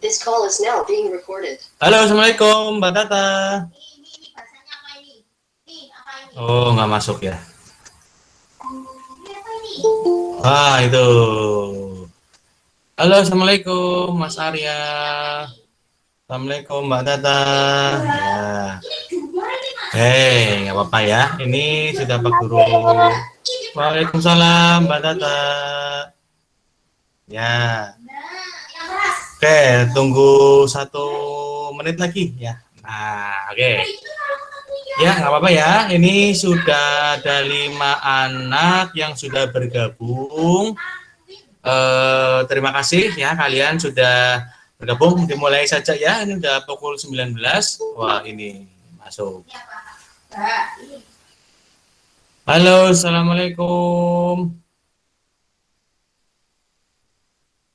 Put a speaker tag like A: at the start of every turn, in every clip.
A: This call is now being recorded.
B: Halo, assalamualaikum, Mbak Tata.
C: Ini bahasanya apa ini? Apa ini?
B: Oh, nggak masuk ya?
C: Ini apa ini?
B: Ah, itu. Halo, assalamualaikum, Mas Arya. Assalamualaikum, Mbak Tata. Ya. Nggak apa-apa ya. Ini sudah Pak Guru. Waalaikumsalam, Mbak Tata. Ya. Oke, tunggu 1 menit lagi ya. Nah, oke. Ya, nggak apa-apa ya. Ini sudah ada 5 anak yang sudah bergabung. Terima kasih ya, kalian sudah bergabung. Dimulai saja ya. Ini udah pukul 19. Wah, ini masuk. Halo, assalamualaikum.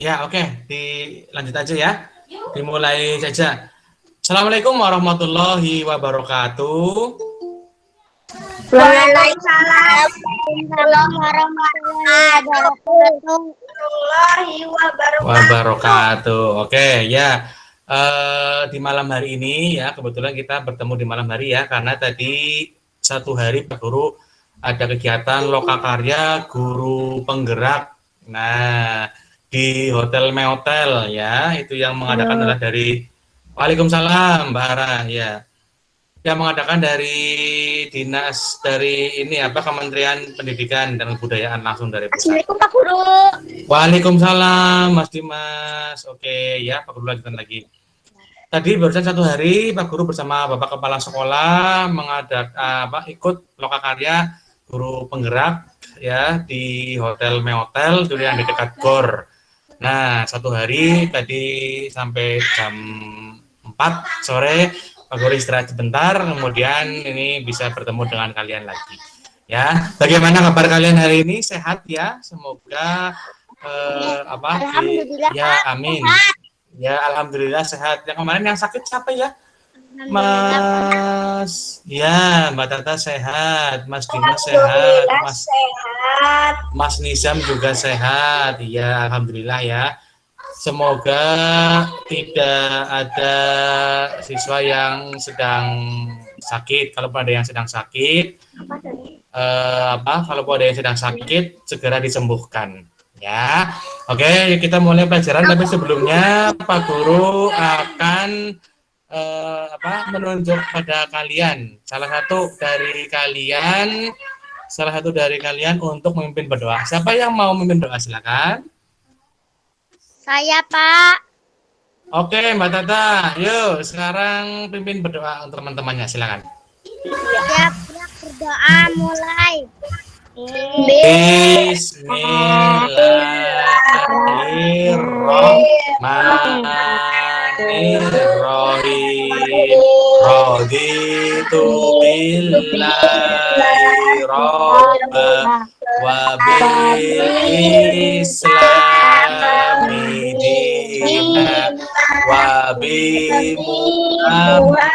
B: Ya, oke. Dilanjut aja ya. Dimulai saja. Assalamualaikum warahmatullahi wabarakatuh.
D: Waalaikumsalam warahmatullahi
B: Wabarakatuh. Oke, ya. Di malam hari ini ya, kebetulan kita bertemu di malam hari ya, karena tadi 1 hari Pak Guru ada kegiatan lokakarya guru penggerak. Nah, di Hotel Meotel ya, itu yang mengadakan adalah dari Waalaikumsalam Mbak Ara ya. Yang mengadakan dari dinas dari ini apa Kementerian Pendidikan dan Kebudayaan langsung dari pusat.
D: Assalamualaikum Pak Guru.
B: Waalaikumsalam Mas Dimas. Oke ya, Pak Guru lanjutkan lagi. Tadi barusan 1 hari Pak Guru bersama Bapak Kepala Sekolah mengadakan ikut lokakarya guru penggerak ya di Hotel Meotel dulu yang di dekat GOR. Nah, 1 hari tadi sampai jam 4 sore Pak Guru istirahat sebentar, kemudian ini bisa bertemu dengan kalian lagi. Ya, bagaimana kabar kalian hari ini? Sehat ya? Semoga ya amin. Ya, alhamdulillah sehat. Yang kemarin yang sakit siapa ya? Mas, ya Mbak Tata sehat, Mas Dimas sehat, Mas Nizam juga sehat, ya alhamdulillah ya. Semoga tidak ada siswa yang sedang sakit. Kalau ada yang sedang sakit, kalau ada yang sedang sakit segera disembuhkan. Ya, oke kita mulai pelajaran. Tapi sebelumnya Pak Guru akan menunjuk pada kalian salah satu dari kalian untuk memimpin berdoa. Siapa yang mau memimpin doa silakan.
D: Saya Pak.
B: Oke Mbak Tata, yuk sekarang pimpin berdoa untuk teman-temannya silakan.
D: Siap berdoa mulai.
B: Bismillahirrahmanirrahim. Raditu billahi rabba wa bil islami dina wa bi muhammadin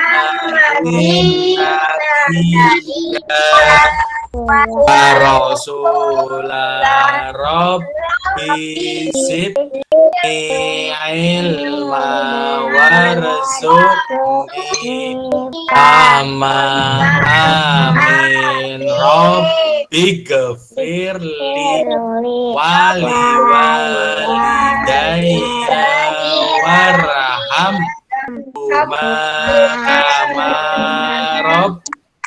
B: Rasulullah Rabbi zidni ilma warzuqni amin Rabbi ghafirli wali walidayya warhamhuma kama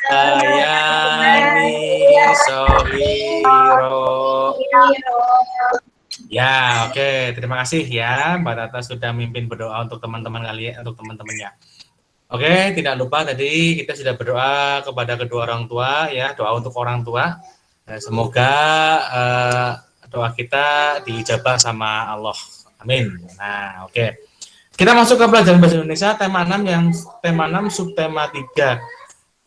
B: Rabbayani Sohiro. Ya, oke. Terima kasih ya Mbak Tata sudah mimpin berdoa untuk teman-teman kalian, untuk teman-temannya. Oke, tidak lupa tadi kita sudah berdoa kepada kedua orang tua ya, doa untuk orang tua. Semoga doa kita diijabah sama Allah. Amin. Nah, oke. Kita masuk ke pelajaran bahasa Indonesia tema 6 subtema 3.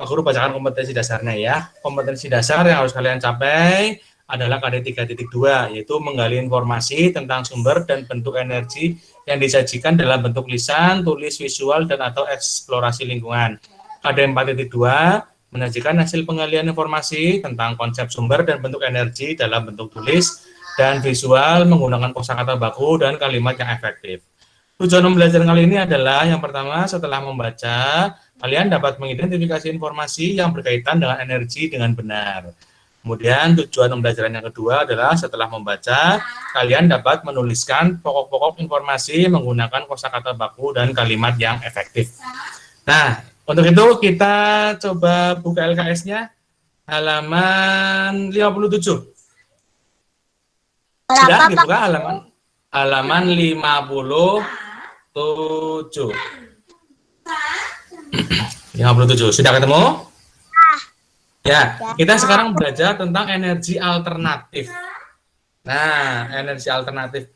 B: Pak Guru bacakan kompetensi dasarnya ya. Kompetensi dasar yang harus kalian capai adalah KD 3.2, yaitu menggali informasi tentang sumber dan bentuk energi yang disajikan dalam bentuk lisan, tulis, visual, dan atau eksplorasi lingkungan. KD 4.2 menyajikan hasil penggalian informasi tentang konsep sumber dan bentuk energi dalam bentuk tulis dan visual menggunakan kosakata baku dan kalimat yang efektif. Tujuan pembelajaran kali ini adalah yang pertama, setelah membaca, kalian dapat mengidentifikasi informasi yang berkaitan dengan energi dengan benar. Kemudian tujuan pembelajaran yang kedua adalah setelah membaca, kalian dapat menuliskan pokok-pokok informasi menggunakan kosakata baku dan kalimat yang efektif. Nah, untuk itu kita coba buka LKS-nya halaman 57. Sudah dibuka halaman 57. 57. Sudah ketemu? Ya, kita sekarang belajar tentang energi alternatif. Nah, energi alternatif.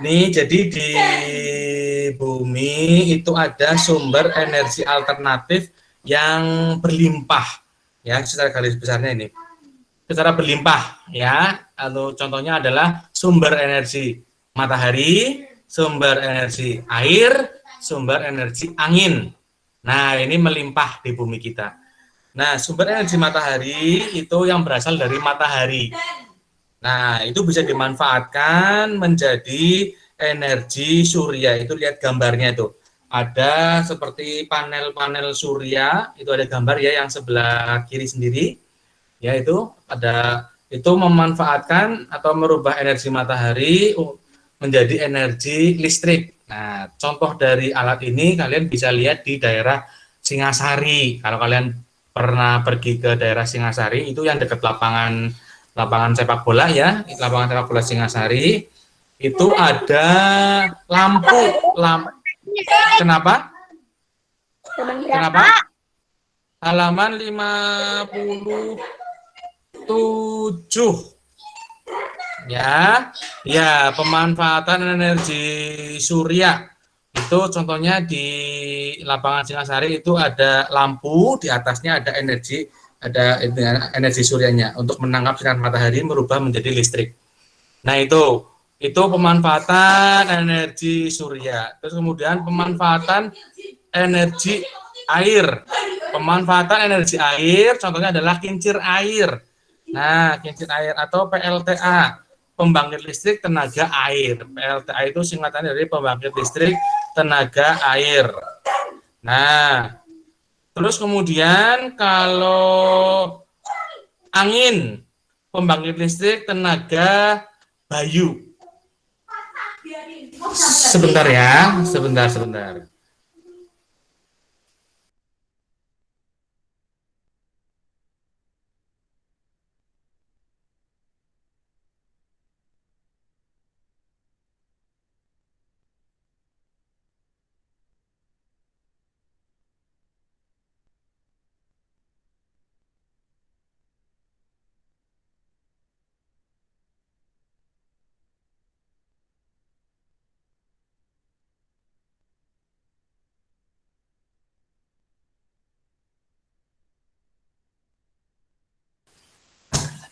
B: Nih, jadi di bumi itu ada sumber energi alternatif yang berlimpah. Ya, secara garis besarnya ini. Secara berlimpah, ya. Atau contohnya adalah sumber energi matahari, sumber energi air, sumber energi angin. Nah, ini melimpah di bumi kita. Nah, sumber energi matahari itu yang berasal dari matahari. Nah, itu bisa dimanfaatkan menjadi energi surya. Itu lihat gambarnya itu. Ada seperti panel-panel surya, itu ada gambar ya yang sebelah kiri sendiri. Ya, itu ada, itu memanfaatkan atau merubah energi matahari menjadi energi listrik. Nah, contoh dari alat ini kalian bisa lihat di daerah Singasari. Kalau kalian pernah pergi ke daerah Singasari, itu yang dekat lapangan sepak bola ya, lapangan sepak bola Singasari, itu ada lampu. Kenapa? Halaman 57. Ya, pemanfaatan energi surya. Itu contohnya di lapangan Singasari itu ada lampu, di atasnya ada energi suryanya untuk menangkap sinar matahari merubah menjadi listrik. Nah, itu pemanfaatan energi surya. Terus kemudian pemanfaatan energi air. Pemanfaatan energi air contohnya adalah kincir air. Nah, kincir air atau PLTA, pembangkit listrik tenaga air. PLTA itu singkatan dari pembangkit listrik tenaga air. Nah, terus kemudian kalau angin, pembangkit listrik tenaga bayu. Sebentar ya, sebentar.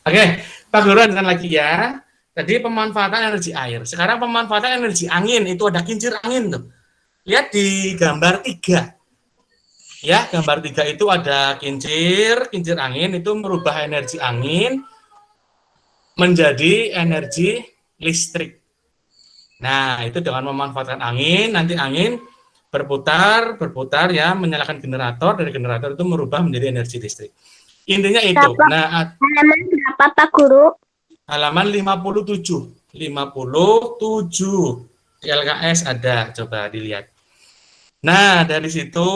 B: Oke, Pak Guru lanjutkan lagi ya. Tadi pemanfaatan energi air. Sekarang pemanfaatan energi angin, itu ada kincir angin tuh. Lihat di gambar 3. Ya, gambar 3 itu ada kincir angin itu merubah energi angin menjadi energi listrik. Nah, itu dengan memanfaatkan angin, nanti angin berputar ya, menyalakan generator, dari generator itu merubah menjadi energi listrik. Intinya itu. Nah,
D: halaman berapa Pak Guru?
B: Halaman 57. Di LKS ada, coba dilihat. Nah, dari situ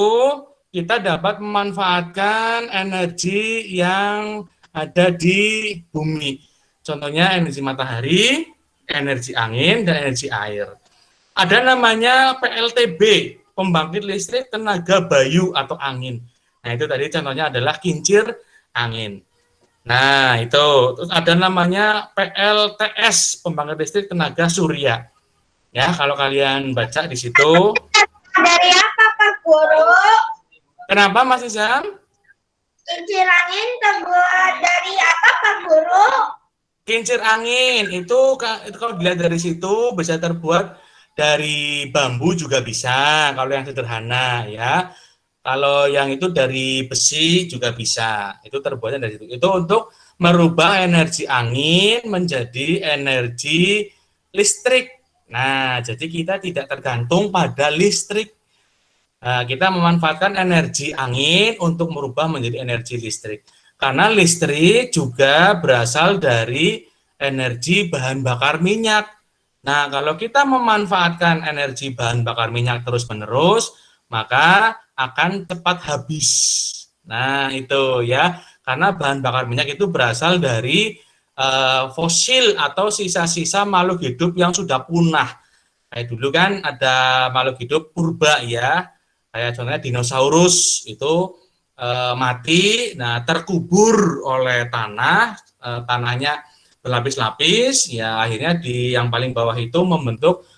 B: kita dapat memanfaatkan energi yang ada di bumi. Contohnya energi matahari, energi angin, dan energi air. Ada namanya PLTB, pembangkit listrik tenaga bayu atau angin. Nah, itu tadi contohnya adalah kincir angin. Nah, itu. Terus ada namanya PLTS, pembangkit listrik tenaga surya. Ya, kalau kalian baca di situ.
C: Dari apa Pak Guru?
B: Kenapa Mas Isyam?
C: Kincir angin terbuat dari apa Pak Guru?
B: Kincir angin itu kalau dilihat dari situ bisa terbuat dari bambu juga bisa, kalau yang sederhana ya. Kalau yang itu dari besi juga bisa. Itu terbuatnya dari situ. Itu untuk merubah energi angin menjadi energi listrik. Nah, jadi kita tidak tergantung pada listrik. Kita memanfaatkan energi angin untuk merubah menjadi energi listrik. Karena listrik juga berasal dari energi bahan bakar minyak. Nah, kalau kita memanfaatkan energi bahan bakar minyak terus-menerus, maka akan cepat habis. Nah, itu ya. Karena bahan bakar minyak itu berasal dari fosil atau sisa-sisa makhluk hidup yang sudah punah. Kayak dulu kan ada makhluk hidup purba ya, kayak contohnya dinosaurus itu mati, nah terkubur oleh tanah, tanahnya berlapis-lapis, ya akhirnya di yang paling bawah itu membentuk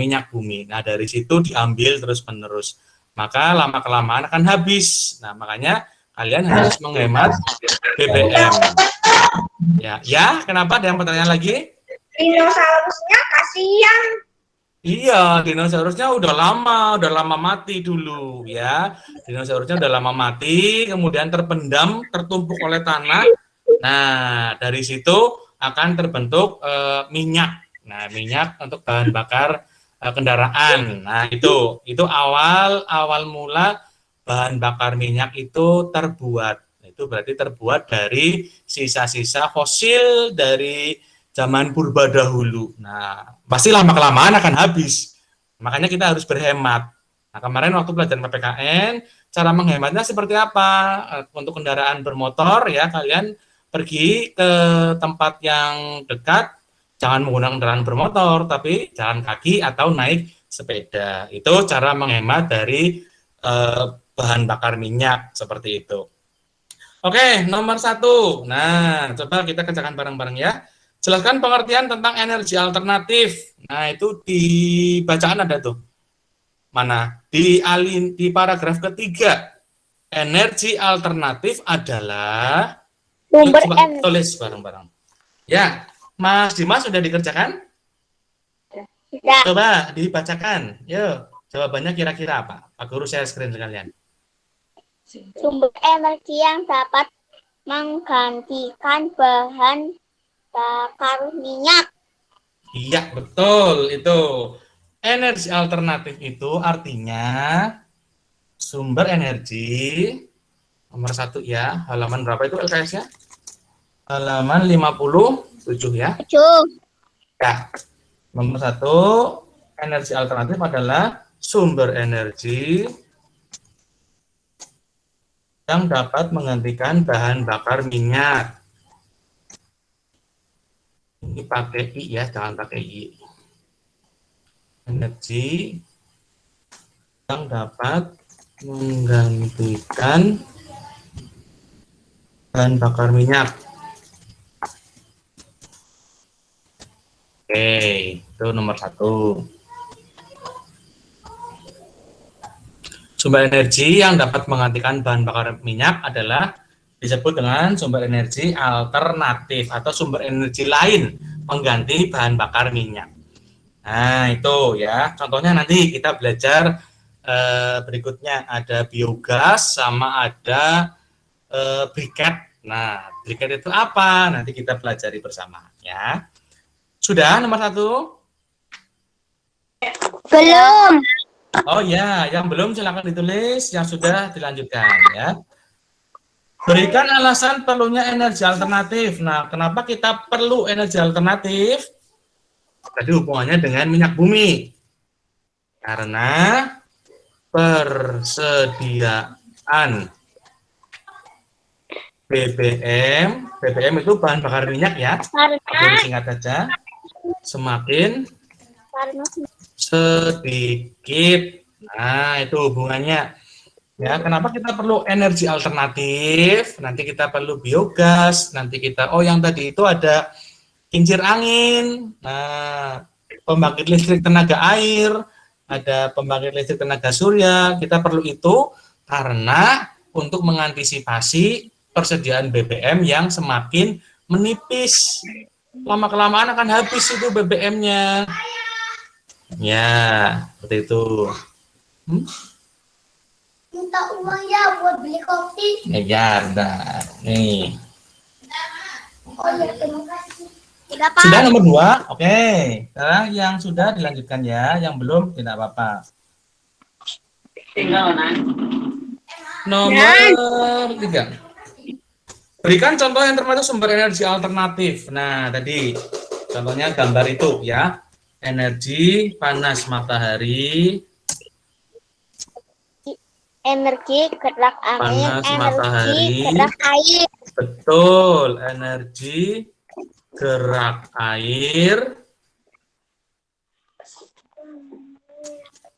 B: minyak bumi. Nah dari situ diambil terus-menerus, maka lama-kelamaan akan habis. Nah makanya kalian harus menghemat BBM. Ya, kenapa? Ada yang pertanyaan lagi?
C: Dinosaurusnya kasihan.
B: Iya, dinosaurusnya udah lama mati dulu ya. Dinosaurusnya udah lama mati, kemudian terpendam, tertumpuk oleh tanah. Nah, dari situ akan terbentuk minyak. Nah, minyak untuk bahan bakar kendaraan. Nah, itu awal mula bahan bakar minyak itu terbuat. Itu berarti terbuat dari sisa-sisa fosil dari zaman purba dahulu. Nah, pasti lama-kelamaan akan habis. Makanya kita harus berhemat. Nah, kemarin waktu pelajaran PPKN, cara menghematnya seperti apa? Untuk kendaraan bermotor, ya, kalian pergi ke tempat yang dekat, jangan menggunakan kendaraan bermotor, tapi jalan kaki atau naik sepeda. Itu cara menghemat dari bahan bakar minyak, seperti itu. Oke, nomor 1. Nah, coba kita kerjakan bareng-bareng ya. Jelaskan pengertian tentang energi alternatif. Nah, itu di bacaan ada tuh. Mana? Di paragraf ketiga. Energi alternatif adalah
D: Sumber
B: coba
D: energi.
B: tulis bareng-bareng. Ya, Mas Dimas sudah dikerjakan?
D: Sudah.
B: Coba dibacakan. Yuk, jawabannya kira-kira apa? Pak Guru share screen sekalian.
D: Sumber energi yang dapat menggantikan bahan bakar minyak.
B: Iya, betul itu. Energi alternatif itu artinya sumber energi nomor 1 ya. Halaman berapa itu LKS-nya? Halaman 57 ya.
D: 7.
B: Ya. Nomor 1, energi alternatif adalah sumber energi yang dapat menggantikan bahan bakar minyak. Ini pakai I ya, jangan pakai I. Energi yang dapat menggantikan bahan bakar minyak. Oke, itu nomor 1. Sumber energi yang dapat menggantikan bahan bakar minyak adalah disebut dengan sumber energi alternatif atau sumber energi lain pengganti bahan bakar minyak. Nah, itu ya. Contohnya nanti kita belajar berikutnya ada biogas sama ada briket. Nah, briket itu apa? Nanti kita pelajari bersama ya. Sudah nomor 1?
D: Belum.
B: Oh ya, yang belum silakan ditulis, yang sudah dilanjutkan ya. Berikan alasan perlunya energi alternatif. Nah, kenapa kita perlu energi alternatif? Tadi hubungannya dengan minyak bumi. Karena persediaan BBM itu bahan bakar minyak ya. Jadi singkat saja, semakin sedikit. Nah, itu hubungannya. Ya, kenapa kita perlu energi alternatif? Nanti kita perlu biogas, nanti kita yang tadi itu ada kincir angin. Nah, pembangkit listrik tenaga air, ada pembangkit listrik tenaga surya. Kita perlu itu karena untuk mengantisipasi persediaan BBM yang semakin menipis. Lama-kelamaan akan habis itu BBM-nya. Ya, seperti itu.
C: Minta uang ya buat beli kopi.
B: Ya, udah. Nih.
C: Oh ya, terima kasih. Sudah, Pak.
B: Sudah nomor 2. Oke. Sekarang yang sudah dilanjutkan ya, yang belum tidak apa-apa. Nomor 3. Berikan contoh yang termasuk sumber energi alternatif. Nah, tadi contohnya gambar itu ya. Energi panas matahari,
D: Energi gerak angin,
B: panas
D: energi
B: matahari.
D: gerak air.
B: Betul, energi gerak air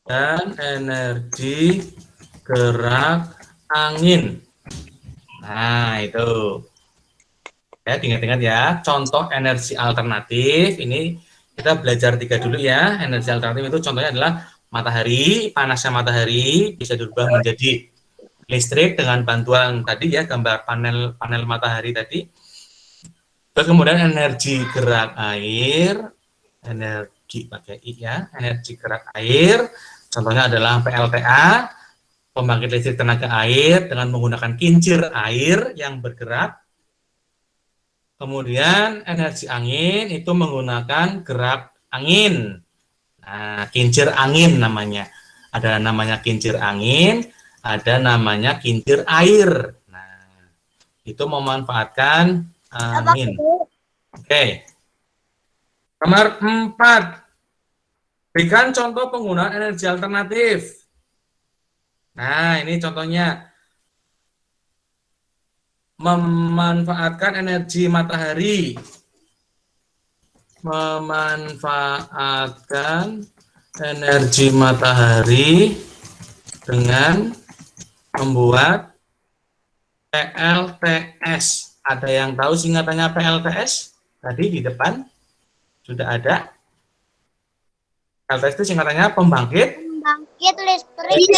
B: dan energi gerak angin. Nah, itu. Ya, ingat-ingat ya, contoh energi alternatif ini kita belajar 3 dulu ya. Energi alternatif itu contohnya adalah matahari, panasnya matahari bisa dirubah menjadi listrik dengan bantuan tadi ya, gambar panel matahari tadi. Terus kemudian energi gerak air, energi pakai I ya, energi gerak air, contohnya adalah PLTA, pembangkit listrik tenaga air dengan menggunakan kincir air yang bergerak. Kemudian energi angin itu menggunakan gerak angin. Nah, kincir angin namanya. Ada namanya kincir angin, ada namanya kincir air. Nah, itu memanfaatkan angin. Oke. Nomor 4. Berikan contoh penggunaan energi alternatif. Nah, ini contohnya. Memanfaatkan energi matahari. Memanfaatkan energi matahari dengan membuat PLTS. Ada yang tahu singkatannya PLTS? Tadi di depan sudah ada. PLTS itu singkatannya pembangkit
D: Listrik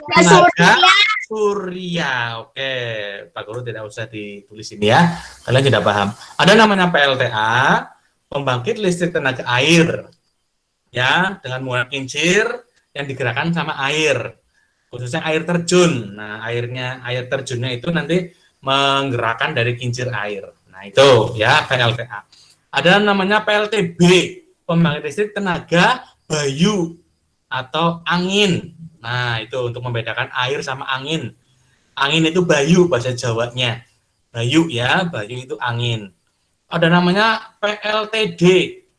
B: tenaga surya. Oke, Pak Guru tidak usah ditulis ini ya. Kalian tidak paham. Ada namanya PLTA, pembangkit listrik tenaga air. Ya, dengan menggunakan kincir yang digerakkan sama air. Khususnya air terjun. Nah, air terjunnya itu nanti menggerakkan dari kincir air. Nah, itu ya PLTA. Ada namanya PLTB, pembangkit listrik tenaga bayu atau angin. Nah, itu untuk membedakan air sama angin. Angin itu bayu bahasa Jawanya. Bayu ya, bayu itu angin. Ada namanya PLTD,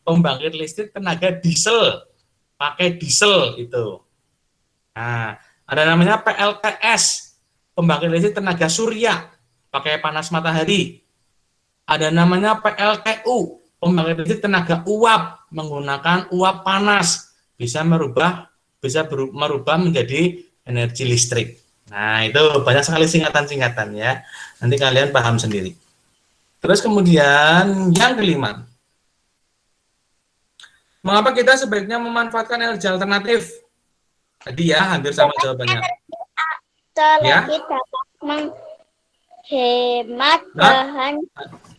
B: pembangkit listrik tenaga diesel. Pakai diesel itu. Nah, ada namanya PLTS, pembangkit listrik tenaga surya. Pakai panas matahari. Ada namanya PLTU, pembangkit listrik tenaga uap, menggunakan uap panas. Bisa merubah menjadi energi listrik. Nah, itu banyak sekali singkatan-singkatan ya. Nanti kalian paham sendiri. Terus kemudian yang kelima. Mengapa kita sebaiknya memanfaatkan energi alternatif? Tadi ya, hampir sama jawabannya. Ya?
D: Lebih dapat menghemat bahan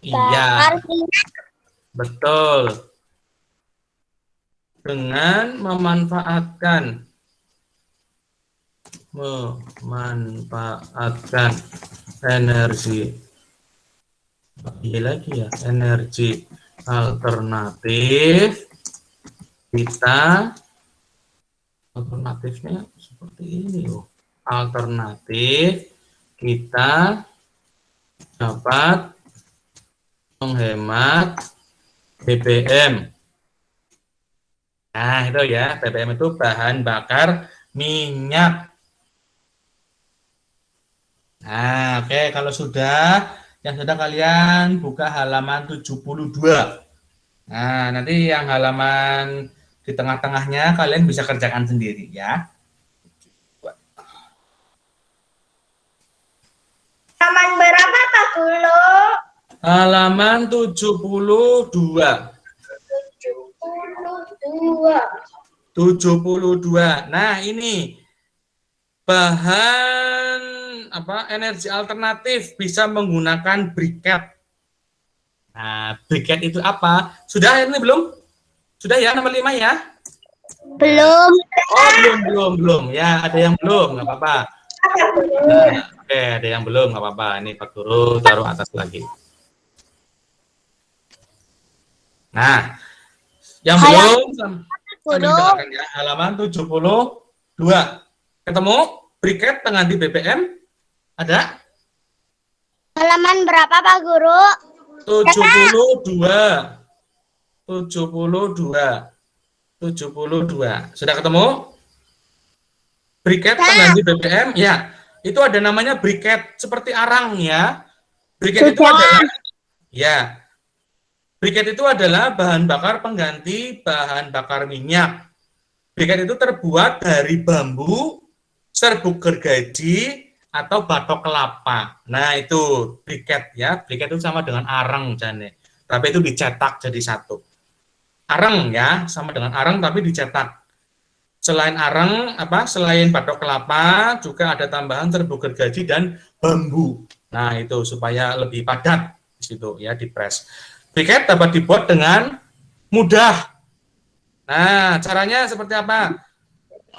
B: Iya,
D: bakar minyak.
B: betul. Dengan memanfaatkan energi energi alternatif, kita alternatifnya seperti ini loh. Alternatif kita dapat menghemat BBM. Nah, itu ya, BBM itu bahan bakar minyak. Nah, oke, kalau sudah, yang sudah kalian buka halaman 72. Nah, nanti yang halaman di tengah-tengahnya kalian bisa kerjakan sendiri ya.
C: Halaman berapa, Pak Guru?
B: Halaman 72. 72. Nah, ini bahan energi alternatif bisa menggunakan briket. Nah, briket itu apa? Sudah ini belum? Sudah ya nomor 5 ya?
D: Belum.
B: Oh, belum. Ya, ada yang belum, nggak apa-apa. Nah, oke, ada yang belum, nggak apa-apa. Ini Pak Guru taruh atas lagi. Nah, yang
D: Halaman
B: belum sambil
D: Guru.
B: didengarkan ya, halaman 72. Ketemu briket pengganti BBM? Ada?
D: Halaman berapa Pak Guru?
B: 72. 72. 72. Sudah ketemu? Briket pengganti BBM? Ya, itu ada namanya briket seperti arang ya. Briket itu adalah ya, briket itu adalah bahan bakar pengganti bahan bakar minyak. Briket itu terbuat dari bambu, serbuk gergaji, atau batok kelapa. Nah, itu briket ya. Briket itu sama dengan arang, Jane. Tapi itu dicetak jadi satu. Arang ya, sama dengan arang tapi dicetak. Selain arang, selain batok kelapa, juga ada tambahan serbuk gergaji dan bambu. Nah, itu supaya lebih padat di situ ya, dipres. Briket dapat dibuat dengan mudah. Nah, caranya seperti apa?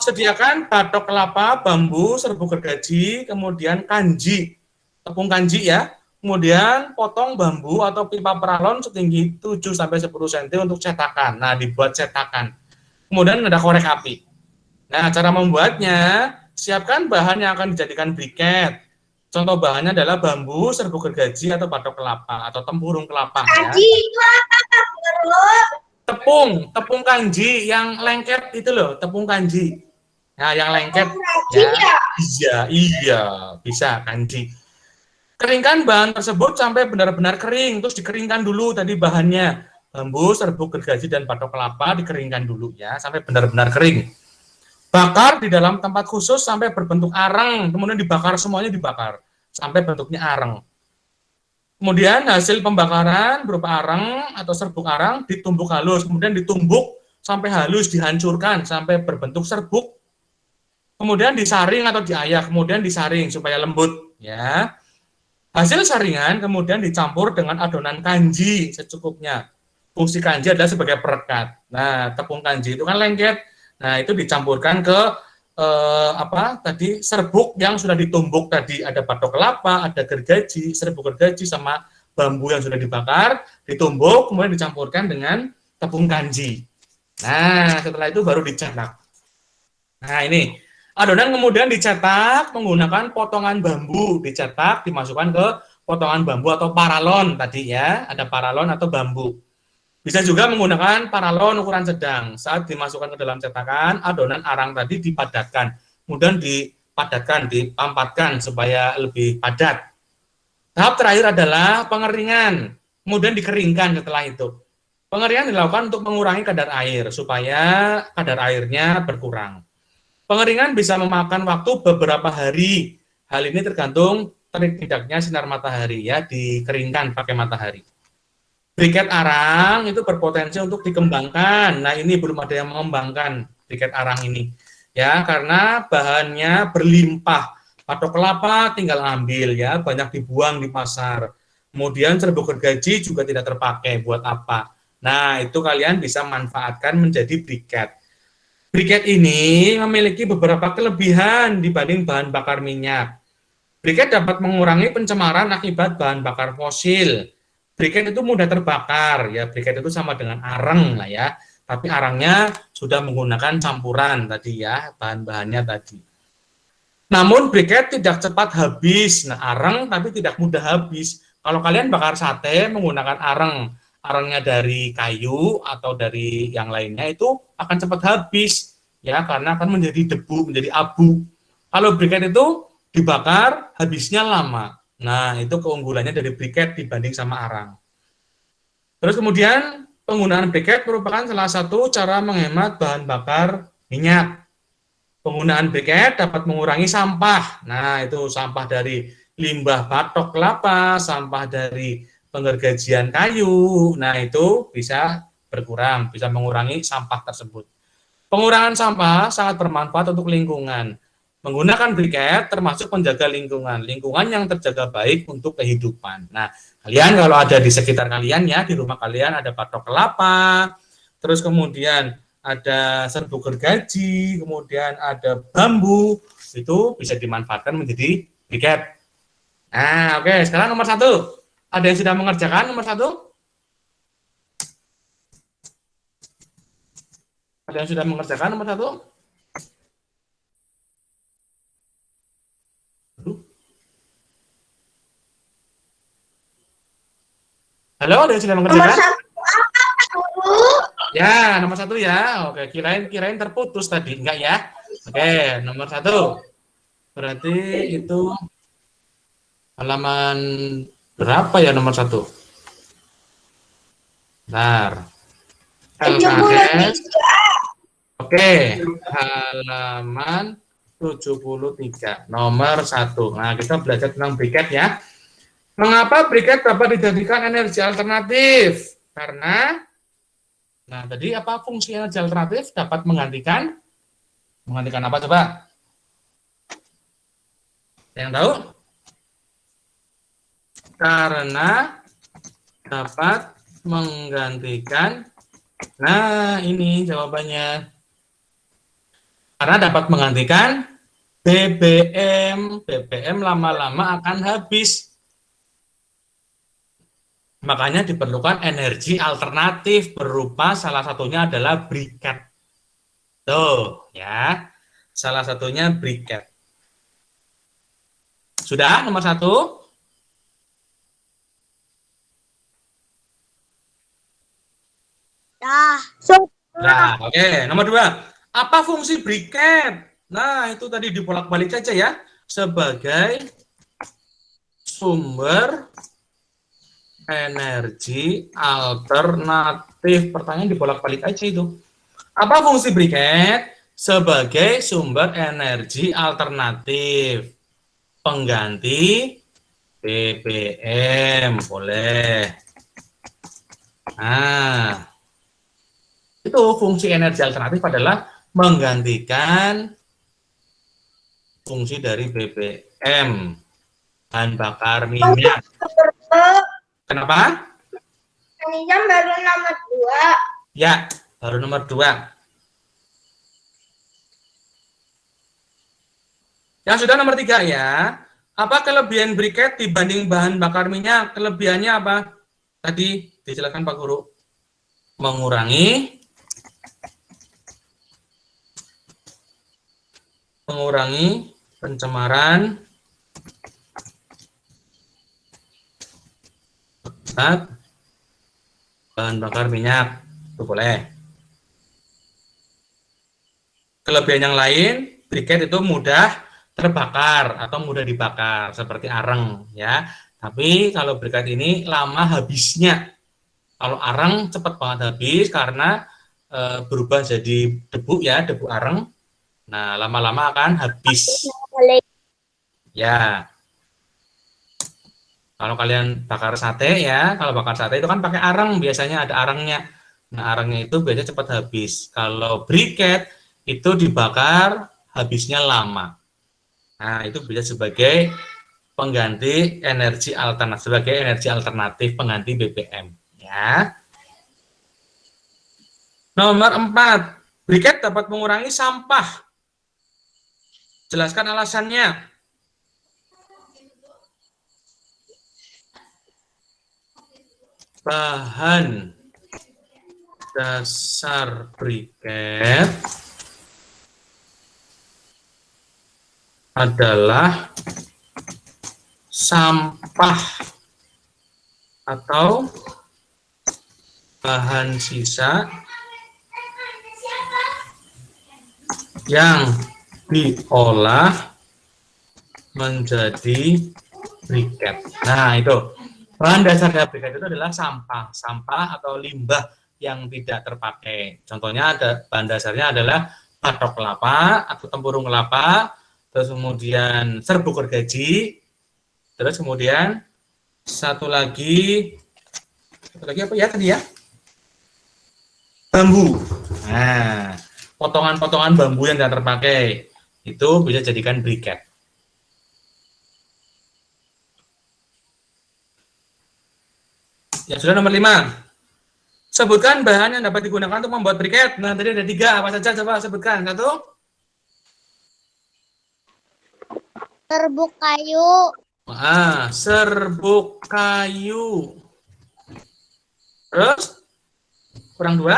B: Sediakan batok kelapa, bambu, serbuk gergaji, kemudian kanji, tepung kanji ya. Kemudian potong bambu atau pipa peralon setinggi 7-10 cm untuk cetakan. Nah, dibuat cetakan. Kemudian ada korek api. Nah, cara membuatnya, siapkan bahan yang akan dijadikan briket. Contoh bahannya adalah bambu, serbuk gergaji, atau batok kelapa, atau tempurung kelapa. Ya.
C: Kanji itu apa Pak Guru?
B: Tepung kanji yang lengket itu loh, tepung kanji. Nah, yang lengket.
C: Kanji ya?
B: Iya, bisa kanji. Keringkan bahan tersebut sampai benar-benar kering, terus dikeringkan dulu tadi bahannya. Bambu, serbuk gergaji, dan batok kelapa dikeringkan dulu ya, sampai benar-benar kering. Bakar di dalam tempat khusus sampai berbentuk arang, kemudian dibakar, semuanya dibakar sampai bentuknya arang. Kemudian hasil pembakaran berupa arang atau serbuk arang ditumbuk halus, kemudian ditumbuk sampai halus, dihancurkan sampai berbentuk serbuk. Kemudian disaring atau diayak, kemudian disaring supaya lembut ya. Hasil saringan kemudian dicampur dengan adonan kanji secukupnya. Fungsi kanji adalah sebagai perekat. Nah, tepung kanji itu kan lengket. Nah, itu dicampurkan ke serbuk yang sudah ditumbuk tadi. Ada batok kelapa, ada gergaji, serbuk gergaji sama bambu yang sudah dibakar, ditumbuk, kemudian dicampurkan dengan tepung kanji. Nah, setelah itu baru dicetak. Nah, ini adonan kemudian dicetak menggunakan potongan bambu, dicetak, dimasukkan ke potongan bambu atau paralon tadi ya, ada paralon atau bambu. Bisa juga menggunakan paralon ukuran sedang. Saat dimasukkan ke dalam cetakan, adonan arang tadi dipadatkan. Kemudian dipadatkan, dipampatkan supaya lebih padat. Tahap terakhir adalah pengeringan. Kemudian dikeringkan setelah itu. Pengeringan dilakukan untuk mengurangi kadar air, supaya kadar airnya berkurang. Pengeringan bisa memakan waktu beberapa hari. Hal ini tergantung terik tidaknya sinar matahari ya, dikeringkan pakai matahari. Briket arang itu berpotensi untuk dikembangkan. Nah, ini belum ada yang mengembangkan briket arang ini. Ya, karena bahannya berlimpah. Batok kelapa tinggal ambil ya, banyak dibuang di pasar. Kemudian serbuk gergaji juga tidak terpakai, buat apa? Nah, itu kalian bisa manfaatkan menjadi briket. Briket ini memiliki beberapa kelebihan dibanding bahan bakar minyak. Briket dapat mengurangi pencemaran akibat bahan bakar fosil. Briket itu mudah terbakar, ya briket itu sama dengan arang lah ya, tapi arangnya sudah menggunakan campuran tadi ya, bahan-bahannya tadi. Namun briket tidak cepat habis, nah arang tapi tidak mudah habis. Kalau kalian bakar sate menggunakan arangnya dari kayu atau dari yang lainnya itu akan cepat habis, ya karena akan menjadi debu, menjadi abu. Kalau briket itu dibakar habisnya lama. Nah, itu keunggulannya dari briket dibanding sama arang. Terus kemudian penggunaan briket merupakan salah satu cara menghemat bahan bakar minyak. Penggunaan briket dapat mengurangi sampah. Nah, itu sampah dari limbah batok kelapa, sampah dari penggergajian kayu. Nah, itu bisa berkurang, bisa mengurangi sampah tersebut. Pengurangan sampah sangat bermanfaat untuk lingkungan. Menggunakan briket termasuk menjaga lingkungan yang terjaga baik untuk kehidupan. Nah, kalian kalau ada di sekitar kalian ya, di rumah kalian ada batok kelapa, terus kemudian ada serbuk gergaji, kemudian ada bambu, itu bisa dimanfaatkan menjadi briket. Nah, oke, sekarang nomor 1. Ada yang sudah mengerjakan nomor 1? Ada yang sudah mengerjakan nomor 1? Halo, ada yang sudah
C: Nomor
B: mengerjakan?
C: 1 apa Pak Guru?
B: Ya, nomor 1 ya. Oke, kirain terputus tadi, enggak ya? Oke, nomor 1. Berarti itu halaman berapa ya nomor 1? Bentar. LKS.
C: 73.
B: Oke, halaman 73, nomor 1. Nah, kita belajar tentang briket ya. Mengapa briket dapat dijadikan energi alternatif? Karena, nah tadi apa fungsi energi alternatif? Dapat menggantikan apa coba? Yang tahu? Karena dapat menggantikan, nah ini jawabannya. Karena dapat menggantikan BBM. BBM lama-lama akan habis. Makanya diperlukan energi alternatif berupa salah satunya adalah briket. Tuh, ya. Salah satunya briket. Sudah nomor 1? Nah, oke. Nomor 2. Apa fungsi briket? Nah, itu tadi dibolak-balik aja ya. Sebagai sumber energi alternatif. Pertanyaan dibolak-balik aja itu. Apa fungsi briket? Sebagai sumber energi alternatif. Pengganti BBM. Boleh. Nah, itu fungsi energi alternatif adalah menggantikan fungsi dari BBM, bahan bakar minyak. Kenapa?
C: Ini jam baru nomor 2.
B: Ya, baru nomor 2. Yang sudah nomor 3 ya. Apa kelebihan briket dibanding bahan bakar minyak? Kelebihannya apa? Tadi dijelaskan Pak Guru. Mengurangi pencemaran zat bahan bakar minyak. Itu boleh. Kelebihan yang lain, briket itu mudah terbakar atau mudah dibakar seperti areng ya. Tapi kalau briket ini lama habisnya. Kalau areng cepat banget habis karena berubah jadi debu ya, debu areng. Nah, lama-lama akan habis. Ya. Kalau kalian bakar sate ya, kalau bakar sate itu kan pakai areng, biasanya ada arengnya. Nah, arengnya itu biasanya cepat habis. Kalau briket itu dibakar habisnya lama. Nah, itu bisa sebagai pengganti energi alternatif, sebagai energi alternatif pengganti BBM. Ya. Nomor 4, briket dapat mengurangi sampah. Jelaskan alasannya. Bahan dasar briket adalah sampah atau bahan sisa yang diolah menjadi briket. Nah, itu. Bahan dasar dari briket itu adalah sampah atau limbah yang tidak terpakai. Contohnya ada bahan dasarnya adalah batok kelapa atau tempurung kelapa, terus kemudian serbuk gergaji, terus kemudian satu lagi apa ya tadi ya? Bambu. Nah, potongan-potongan bambu yang tidak terpakai itu bisa jadikan briket. Ya, sudah nomor 5. Sebutkan bahan yang dapat digunakan untuk membuat briket. Nah, tadi ada 3. Apa saja? Coba sebutkan. 1.
D: Serbuk kayu.
B: Serbuk kayu. Terus? Kurang 2.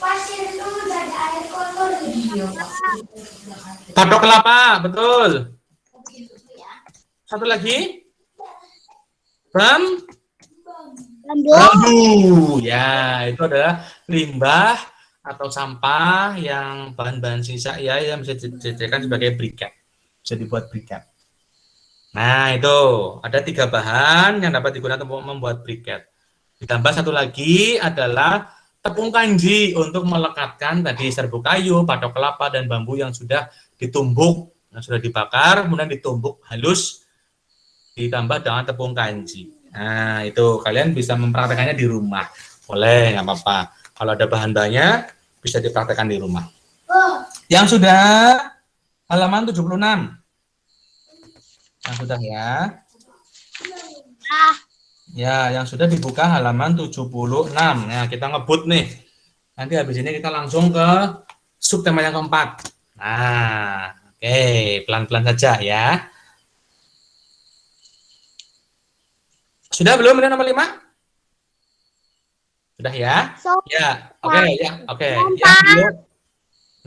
C: Pasir itu dari air kotor.
B: Batok kelapa, betul. Satu lagi.
D: Bambu.
B: Bambu. Ya, itu adalah limbah atau sampah yang bahan-bahan sisa ya yang bisa dijadikan sebagai briket. Bisa dibuat briket. Nah, itu ada 3 bahan yang dapat digunakan untuk membuat briket. Ditambah satu lagi adalah tepung kanji untuk melekatkan tadi serbuk kayu, batok kelapa, dan bambu yang sudah ditumbuk, yang sudah dibakar, kemudian ditumbuk halus, ditambah dengan tepung kanji. Nah, itu kalian bisa mempraktekannya di rumah. Boleh, nggak apa-apa. Kalau ada bahan-bahannya, bisa dipraktekkan di rumah. Yang sudah halaman 76. Yang sudah ya. Ya, yang sudah dibuka halaman 76. Nah, kita ngebut nih. Nanti habis ini kita langsung ke subtema yang keempat. Nah, oke, pelan-pelan saja ya. Sudah belum ini nomor 5? Sudah ya? Ya, oke, ya, oke. Yang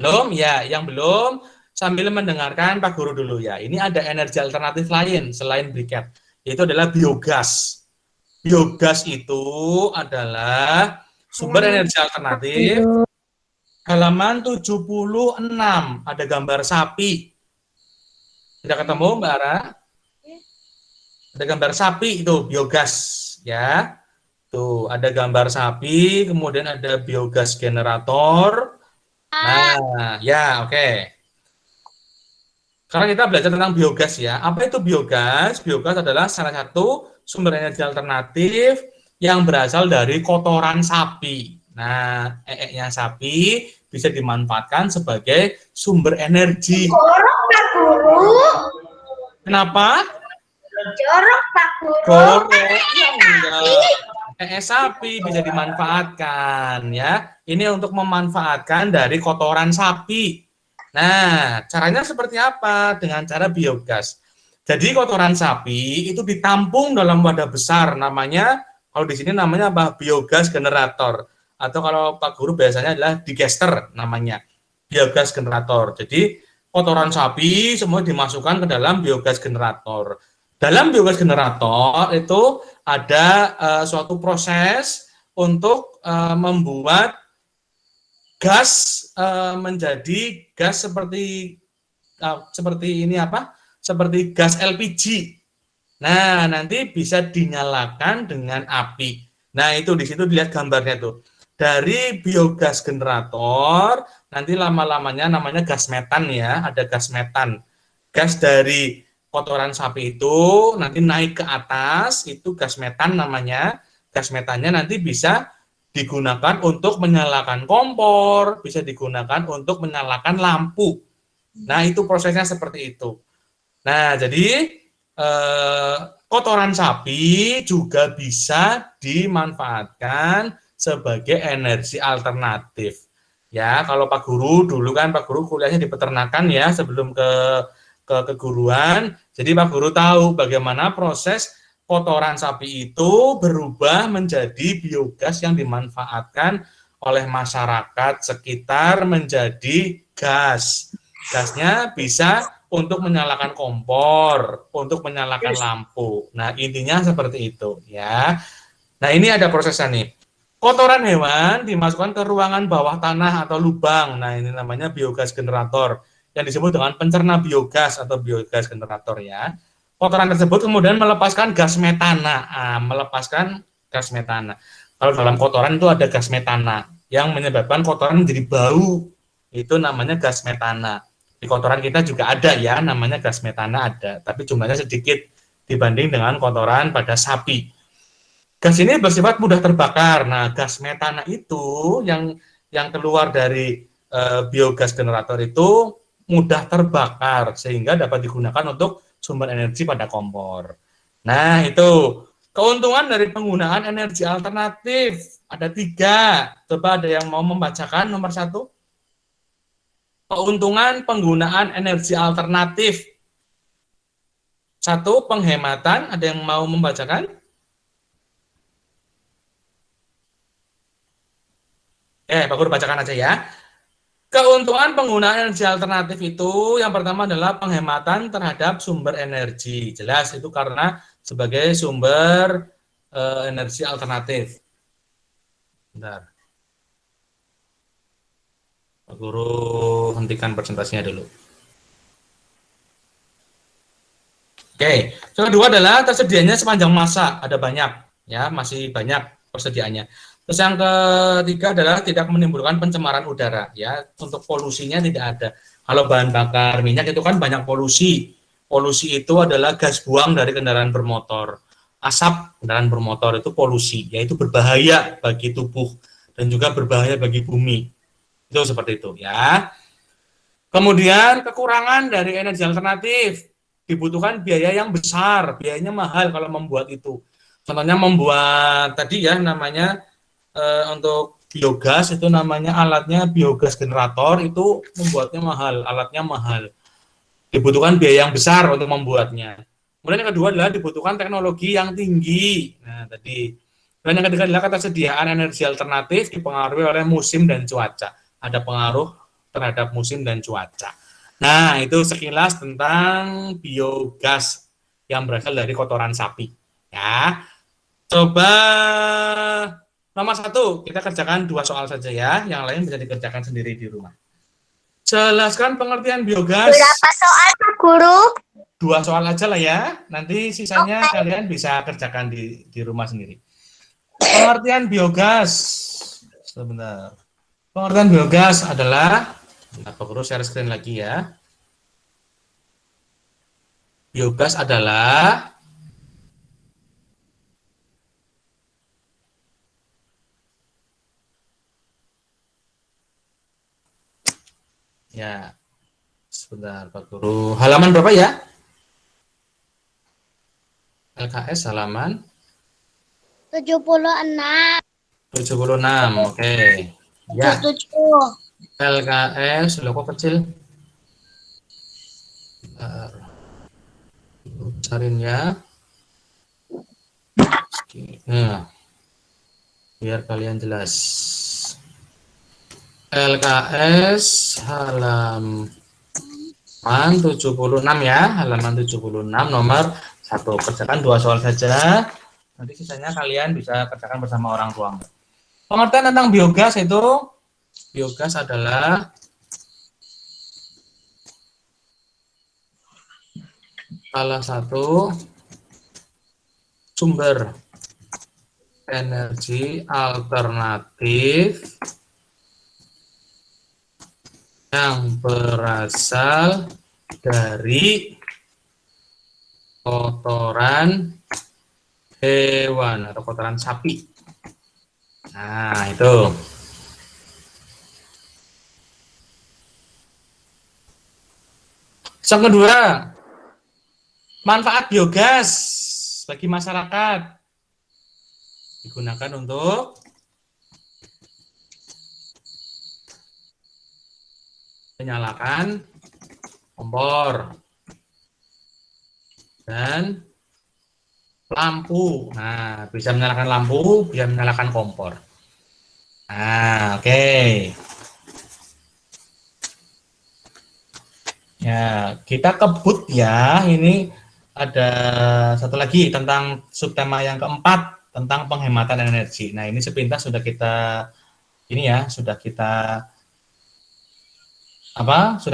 B: belum, ya, yang belum sambil mendengarkan Pak Guru dulu ya. Ini ada energi alternatif lain selain briket, yaitu adalah biogas. Biogas itu adalah sumber energi alternatif. Halaman 76 ada gambar sapi. Sudah ketemu Mbak Ara? Ada gambar sapi itu biogas ya. Tuh, ada gambar sapi, kemudian ada biogas generator. Nah, ya, oke. Sekarang kita belajar tentang biogas ya. Apa itu biogas? Biogas adalah salah satu sumber energi alternatif yang berasal dari kotoran sapi. Nah, ee-nya sapi bisa dimanfaatkan sebagai sumber energi.
C: Jorok Pak Guru.
B: Kenapa?
C: Jorok Pak Guru.
B: Jorok, ya enggak. Sapi bisa dimanfaatkan ya. Ini untuk memanfaatkan dari kotoran sapi. Nah, caranya seperti apa? Dengan cara biogas. Jadi kotoran sapi itu ditampung dalam wadah besar, namanya kalau di sini namanya apa? Biogas generator. Atau kalau Pak Guru biasanya adalah digester namanya. Biogas generator. Jadi kotoran sapi semua dimasukkan ke dalam biogas generator. Dalam biogas generator itu ada suatu proses untuk membuat gas menjadi gas seperti ini apa? Seperti gas LPG. Nah, nanti bisa dinyalakan dengan api. Nah, itu di situ dilihat gambarnya tuh. Dari biogas generator nanti lama-lamanya namanya gas metan ya, ada gas metan. Gas dari kotoran sapi itu nanti naik ke atas, itu gas metan namanya. Gas metannya nanti bisa digunakan untuk menyalakan kompor, bisa digunakan untuk menyalakan lampu. Nah, itu prosesnya seperti itu. Nah, jadi kotoran sapi juga bisa dimanfaatkan sebagai energi alternatif. Ya, kalau Pak Guru dulu kan Pak Guru kuliahnya di peternakan ya sebelum ke keguruan. Jadi Pak Guru tahu bagaimana proses kotoran sapi itu berubah menjadi biogas yang dimanfaatkan oleh masyarakat sekitar menjadi gas. Gasnya bisa untuk menyalakan kompor, untuk menyalakan lampu. Nah, intinya seperti itu ya. Nah, ini ada prosesnya nih. Kotoran hewan dimasukkan ke ruangan bawah tanah atau lubang. Nah, ini namanya biogas generator yang disebut dengan pencerna biogas atau biogas generator ya. Kotoran tersebut kemudian melepaskan gas metana. Melepaskan gas metana. Kalau dalam kotoran itu ada gas metana yang menyebabkan kotoran menjadi bau. Itu namanya gas metana. Di kotoran kita juga ada ya, namanya gas metana ada, tapi jumlahnya sedikit dibanding dengan kotoran pada sapi. Gas ini bersifat mudah terbakar. Nah, gas metana itu yang keluar dari biogas generator itu mudah terbakar sehingga dapat digunakan untuk sumber energi pada kompor. Nah, itu keuntungan dari penggunaan energi alternatif ada 3. Coba ada yang mau membacakan nomor 1? Keuntungan penggunaan energi alternatif. 1, penghematan. Ada yang mau membacakan? Pak Guru bacakan aja ya. Keuntungan penggunaan energi alternatif itu yang pertama adalah penghematan terhadap sumber energi. Jelas itu karena sebagai sumber energi alternatif. Bentar. Pak Guru hentikan presentasinya dulu. Oke, yang kedua adalah tersedianya sepanjang masa, ada banyak, ya masih banyak persediaannya. Terus yang ketiga adalah tidak menimbulkan pencemaran udara, ya untuk polusinya tidak ada. Kalau bahan bakar minyak itu kan banyak polusi. Polusi itu adalah gas buang dari kendaraan bermotor. Asap kendaraan bermotor itu polusi, yaitu berbahaya bagi tubuh dan juga berbahaya bagi bumi. Itu seperti itu, ya. Kemudian kekurangan dari energi alternatif. Dibutuhkan biaya yang besar, biayanya mahal kalau membuat itu. Contohnya membuat tadi ya namanya untuk biogas itu namanya alatnya biogas generator itu membuatnya mahal, alatnya mahal. Dibutuhkan biaya yang besar untuk membuatnya. Kemudian yang kedua adalah dibutuhkan teknologi yang tinggi. Nah, tadi. Dan yang ketiga adalah ketersediaan energi alternatif dipengaruhi oleh musim dan cuaca. Ada pengaruh terhadap musim dan cuaca. Nah, itu sekilas tentang biogas yang berasal dari kotoran sapi. Ya, coba nomor 1, kita kerjakan 2 soal saja ya. Yang lain bisa dikerjakan sendiri di rumah. Jelaskan pengertian biogas.
C: Berapa soal, Pak Guru?
B: 2 soal aja lah ya. Nanti sisanya kalian bisa kerjakan di rumah sendiri. Pengertian biogas. Sebentar. Pengertian biogas adalah Pak Guru share screen lagi ya. Biogas adalah ya, sebentar Pak Guru. Halaman berapa ya? LKS halaman
C: 76.
B: 76. Oke. Ya.
C: 77.
B: LKS loh kok kecil. Besarin ya. Nah, biar kalian jelas. LKS halaman 76 ya, halaman 76 nomor 1. Kerjakan 2 soal saja. Nanti sisanya kalian bisa kerjakan bersama orang tua. Pengertian tentang biogas itu, biogas adalah salah satu sumber energi alternatif yang berasal dari kotoran hewan atau kotoran sapi. Nah, itu. Yang kedua, manfaat biogas bagi masyarakat digunakan untuk menyalakan kompor dan lampu. Nah, bisa menyalakan lampu, bisa menyalakan kompor. Nah, oke. Ya, kita kebut ya. Ini ada satu lagi tentang subtema yang keempat tentang penghematan energi. Nah, ini sepintas sudah kita sudah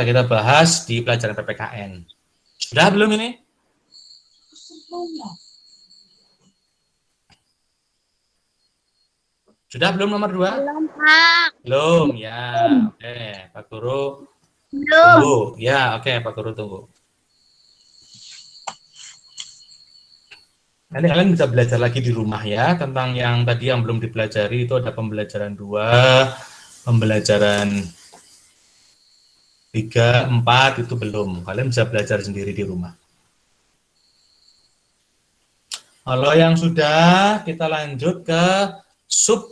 B: kita bahas di pelajaran PPKN. Sudah belum ini? Sudah belum nomor 2?
C: Belum, Pak.
B: Belum, ya. Oke, Pak Guru
C: Belum.
B: tunggu. Ya, oke, Pak Guru tunggu. Nanti kalian bisa belajar lagi di rumah ya, tentang yang tadi yang belum dipelajari itu ada pembelajaran 2, pembelajaran 3, 4 itu belum. Kalian bisa belajar sendiri di rumah. Kalau yang sudah, kita lanjut ke sub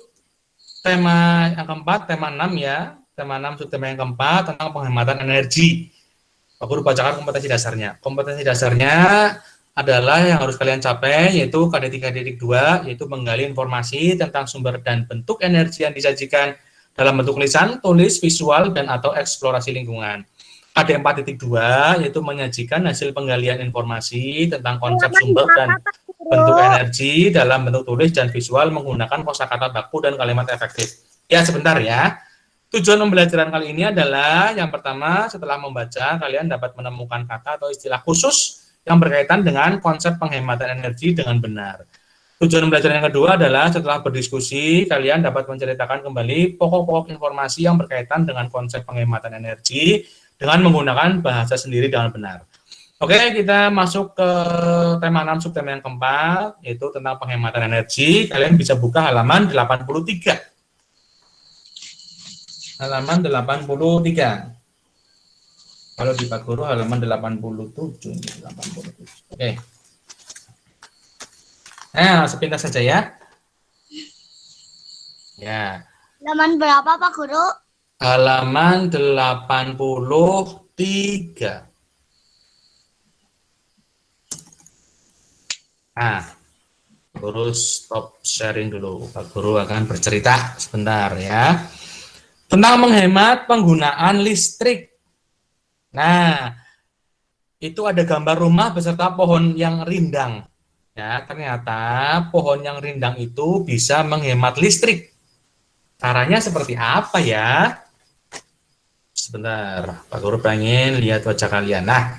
B: tema yang keempat, tema 6 ya. Tema 6 subtema yang keempat tentang penghematan energi. Aku bacakan kompetensi dasarnya. Kompetensi dasarnya adalah yang harus kalian capai, yaitu KD 3.2, yaitu menggali informasi tentang sumber dan bentuk energi yang disajikan dalam bentuk lisan, tulis, visual, dan atau eksplorasi lingkungan. Ada 4.2 yaitu menyajikan hasil penggalian informasi tentang konsep sumber dan bentuk energi dalam bentuk tulis dan visual menggunakan kosakata baku dan kalimat efektif. Ya, sebentar ya. Tujuan pembelajaran kali ini adalah yang pertama, setelah membaca, kalian dapat menemukan kata atau istilah khusus yang berkaitan dengan konsep penghematan energi dengan benar. Tujuan pembelajaran yang kedua adalah setelah berdiskusi, kalian dapat menceritakan kembali pokok-pokok informasi yang berkaitan dengan konsep penghematan energi dengan menggunakan bahasa sendiri dengan benar. Oke, kita masuk ke tema 6 subtema yang keempat, yaitu tentang penghematan energi. Kalian bisa buka halaman 83. Halaman 83. Kalau di Pak Guru halaman 87. 87. Oke. Sepintas saja ya. Ya.
D: Halaman berapa Pak Guru?
B: Halaman 83. Guru stop sharing dulu. Pak Guru akan bercerita sebentar ya. Tentang menghemat penggunaan listrik. Nah, itu ada gambar rumah beserta pohon yang rindang. Ya, ternyata pohon yang rindang itu bisa menghemat listrik. Caranya seperti apa ya? Sebentar, Pak Guru pengen lihat wajah kalian. Nah,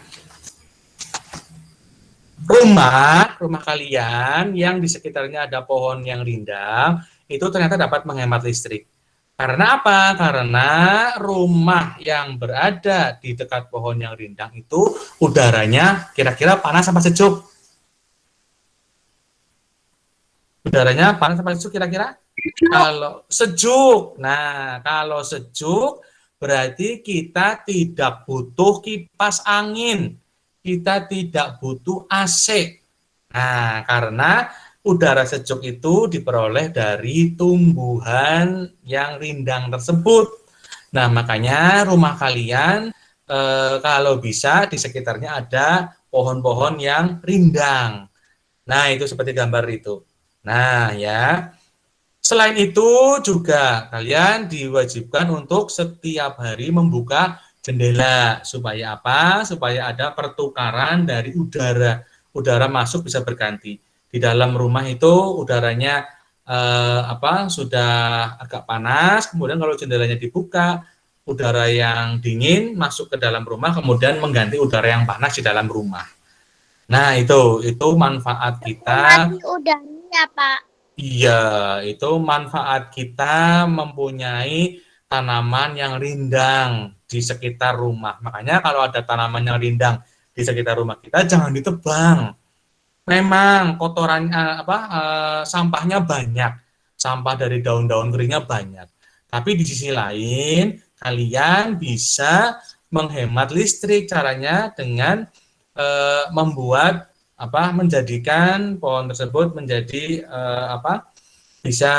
B: rumah kalian yang di sekitarnya ada pohon yang rindang, itu ternyata dapat menghemat listrik. Karena apa? Karena rumah yang berada di dekat pohon yang rindang itu udaranya kira-kira panas apa sejuk? Udaranya panas apa sejuk kira-kira? Kalau sejuk. Nah, kalau sejuk berarti kita tidak butuh kipas angin. Kita tidak butuh AC. Nah, karena udara sejuk itu diperoleh dari tumbuhan yang rindang tersebut. Nah, makanya rumah kalian kalau bisa di sekitarnya ada pohon-pohon yang rindang. Nah, itu seperti gambar itu. Nah, ya. Selain itu juga kalian diwajibkan untuk setiap hari membuka jendela. Supaya apa? Supaya ada pertukaran dari udara. Udara masuk bisa berganti. Di dalam rumah itu udaranya sudah agak panas, kemudian kalau jendelanya dibuka, udara yang dingin masuk ke dalam rumah, kemudian mengganti udara yang panas di dalam rumah. Nah, itu manfaat kita.
D: Udaranya, Pak.
B: Iya, itu manfaat kita mempunyai tanaman yang rindang di sekitar rumah. Makanya kalau ada tanaman yang rindang di sekitar rumah kita, jangan ditebang. Memang kotorannya sampahnya banyak, sampah dari daun-daun keringnya banyak. Tapi di sisi lain, kalian bisa menghemat listrik. Caranya dengan menjadikan pohon tersebut menjadi bisa